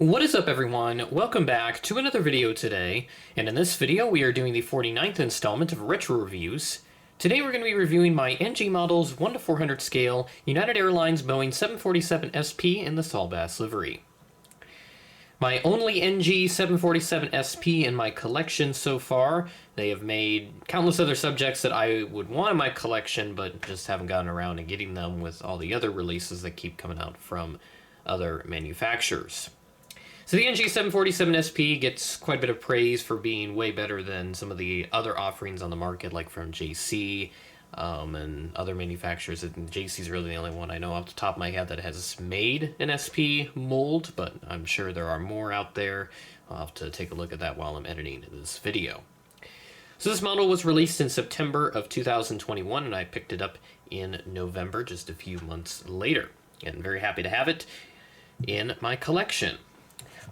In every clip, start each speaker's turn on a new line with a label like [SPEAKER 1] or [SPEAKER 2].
[SPEAKER 1] What is up, everyone? Welcome back to another video today, and in this video we are doing the 49th installment of Retro Reviews. Today we're going to be reviewing my NG models 1 to 400 scale United Airlines Boeing 747SP in the Saul Bass livery. My only NG 747SP in my collection so far. They have made countless other subjects that I would want in my collection, but just haven't gotten around to getting them with all the other releases that keep coming out from other manufacturers. So the NG 747SP gets quite a bit of praise for being way better than some of the other offerings on the market, like from JC and other manufacturers. And JC is really the only one I know off the top of my head that has made an SP mold, but I'm sure there are more out there. I'll have to take a look at that while I'm editing this video. So this model was released in September of 2021, and I picked it up in November, just a few months later. And I'm very happy to have it in my collection.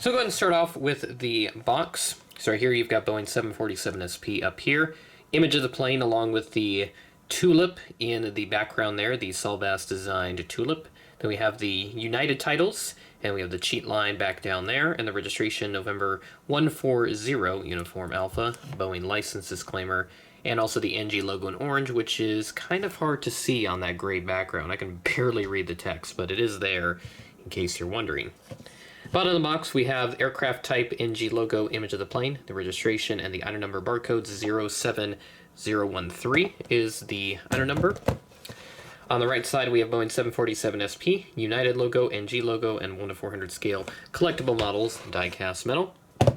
[SPEAKER 1] So go ahead and start off with the box. So right here you've got Boeing 747SP up here. Image of the plane along with the tulip in the background there, the Saul Bass designed tulip. Then we have the United titles, and we have the cheat line back down there, and the registration November 140 Uniform Alpha, Boeing license disclaimer, and also the NG logo in orange, which is kind of hard to see on that gray background. I can barely read the text, but it is there in case you're wondering. Bottom of the box, we have aircraft type, NG logo, image of the plane, the registration, and the item number barcode 07013 is the item number. On the right side, we have Boeing 747SP, United logo, NG logo, and 1 to 400 scale collectible models, die-cast metal. And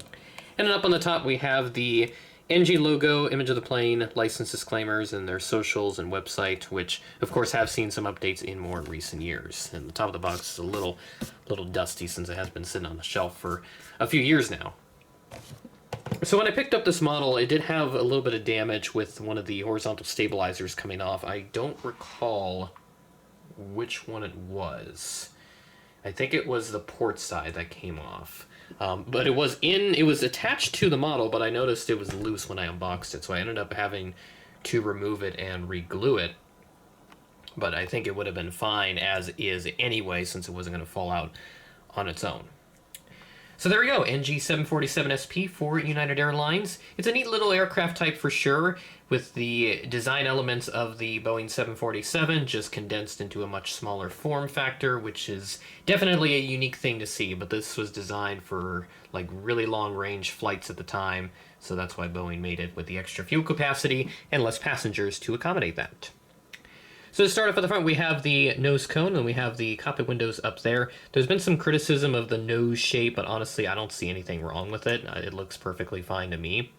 [SPEAKER 1] then up on the top, we have the NG logo, image of the plane, license disclaimers, and their socials and website, which of course have seen some updates in more recent years. And the top of the box is a little dusty since it has been sitting on the shelf for a few years now. So when I picked up this model, it did have a little bit of damage with one of the horizontal stabilizers coming off. I don't recall which one it was. I think it was the port side that came off. But it was attached to the model, but I noticed it was loose when I unboxed it, so I ended up having to remove it and re-glue it. But I think it would have been fine as is anyway, since it wasn't going to fall out on its own. So there we go, NG 747SP for United Airlines. It's a neat little aircraft type for sure, with the design elements of the Boeing 747 just condensed into a much smaller form factor, which is definitely a unique thing to see, but this was designed for like really long range flights at the time, so that's why Boeing made it with the extra fuel capacity and less passengers to accommodate that. So to start off at the front, we have the nose cone, and we have the cockpit windows up there. There's been some criticism of the nose shape, but honestly, I don't see anything wrong with it. It looks perfectly fine to me.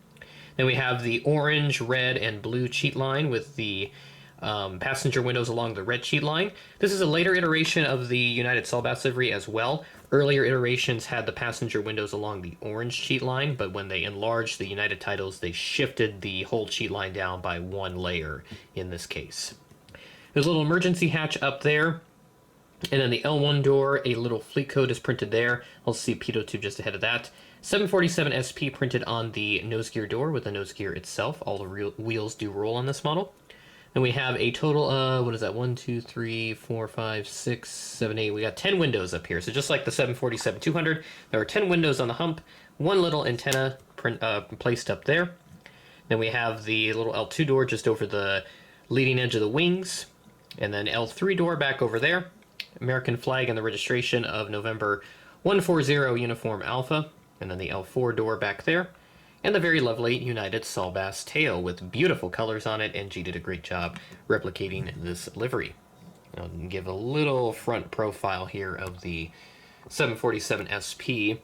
[SPEAKER 1] Then we have the orange, red, and blue cheat line with the passenger windows along the red cheat line. This is a later iteration of the United Saul Bass livery as well. Earlier iterations had the passenger windows along the orange cheat line, but when they enlarged the United titles, they shifted the whole cheat line down by one layer in this case. There's a little emergency hatch up there, and then the L1 door, a little fleet code is printed there. I'll see pitot tube just ahead of that. 747SP printed on the nose gear door with the nose gear itself. All the wheels do roll on this model. Then we have a total of, 1, 2, 3, 4, 5, 6, 7, 8. We got 10 windows up here. So just like the 747-200, there are 10 windows on the hump, one little antenna placed up there. Then we have the little L2 door just over the leading edge of the wings. And then L3 door back over there. American flag and the registration of November 140 Uniform Alpha. And then the L4 door back there. And the very lovely United Saul Bass tail with beautiful colors on it. NG did a great job replicating this livery. I'll give a little front profile here of the 747SP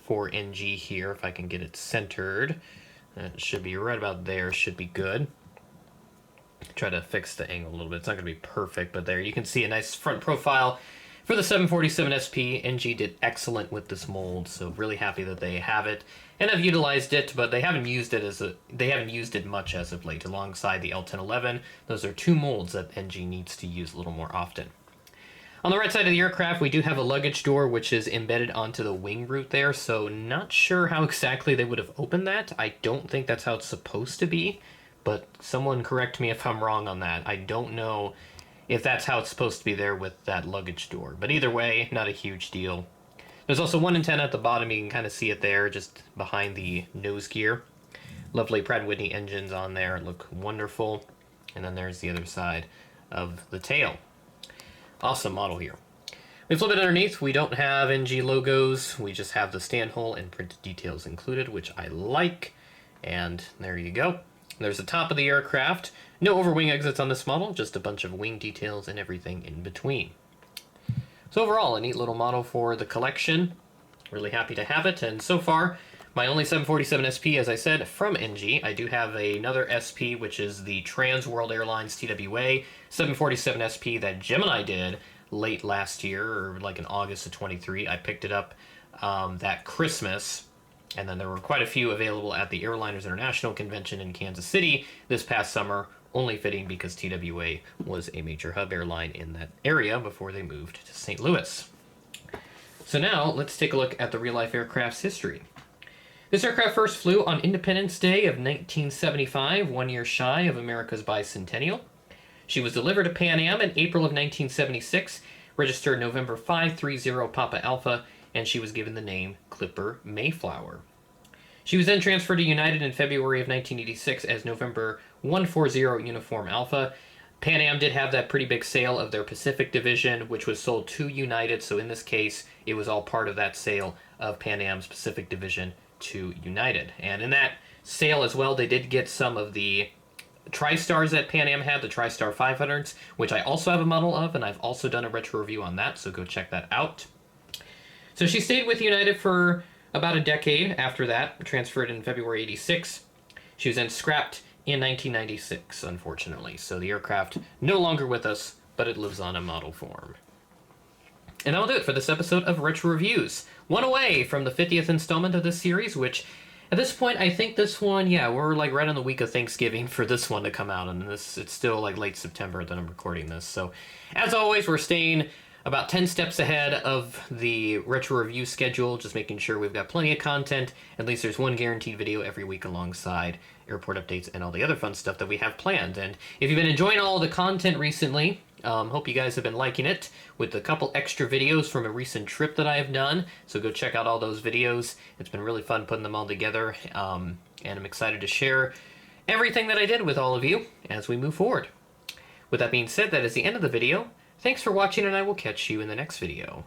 [SPEAKER 1] for NG here, if I can get it centered. That should be right about there, should be good. Try to fix the angle a little bit. It's not going to be perfect, but there you can see a nice front profile for the 747SP. NG did excellent with this mold, so really happy that they have it and have utilized it, but they haven't used it much as of late. Alongside the L1011, those are two molds that NG needs to use a little more often. On the right side of the aircraft, we do have a luggage door, which is embedded onto the wing root there, so not sure how exactly they would have opened that. I don't think that's how it's supposed to be. But someone correct me if I'm wrong on that. I don't know if that's how it's supposed to be there with that luggage door. But either way, not a huge deal. There's also one antenna at the bottom. You can kind of see it there, just behind the nose gear. Lovely Pratt & Whitney engines on there. Look wonderful. And then there's the other side of the tail. Awesome model here. We flip it underneath. We don't have NG logos. We just have the stand hole and printed details included, which I like. And there you go. There's the top of the aircraft. No overwing exits on this model, just a bunch of wing details and everything in between. So overall, a neat little model for the collection. Really happy to have it. And so far, my only 747 SP, as I said, from NG. I do have another SP, which is the Trans World Airlines TWA 747 SP that Gemini did late last year, or like in August of 23. I picked it up that Christmas. And then there were quite a few available at the Airliners International Convention in Kansas City this past summer, only fitting because TWA was a major hub airline in that area before they moved to St. Louis. So now let's take a look at the real-life aircraft's history. This aircraft first flew on Independence Day of 1975, 1 year shy of America's bicentennial. She was delivered to Pan Am in April of 1976, registered November 530 Papa Alpha, and she was given the name Clipper Mayflower. She was then transferred to United in February of 1986 as November 140 Uniform Alpha. Pan Am did have that pretty big sale of their Pacific division, which was sold to United, so in this case, it was all part of that sale of Pan Am's Pacific division to United. And in that sale as well, they did get some of the TriStars that Pan Am had, the TriStar 500s, which I also have a model of, and I've also done a retro review on that, so go check that out. So she stayed with United for about a decade after that, transferred in February 86. She was then scrapped in 1996, unfortunately. So the aircraft no longer with us, but it lives on in model form. And that'll do it for this episode of Retro Reviews. One away from the 50th installment of this series, which at this point, I think this one, yeah, we're like right on the week of Thanksgiving for this one to come out. And it's still like late September that I'm recording this. So as always, we're staying about 10 steps ahead of the retro review schedule, just making sure we've got plenty of content. At least there's one guaranteed video every week alongside airport updates and all the other fun stuff that we have planned. And if you've been enjoying all the content recently, hope you guys have been liking it, with a couple extra videos from a recent trip that I have done. So go check out all those videos. It's been really fun putting them all together, and I'm excited to share everything that I did with all of you as we move forward. With that being said, that is the end of the video. Thanks for watching, and I will catch you in the next video.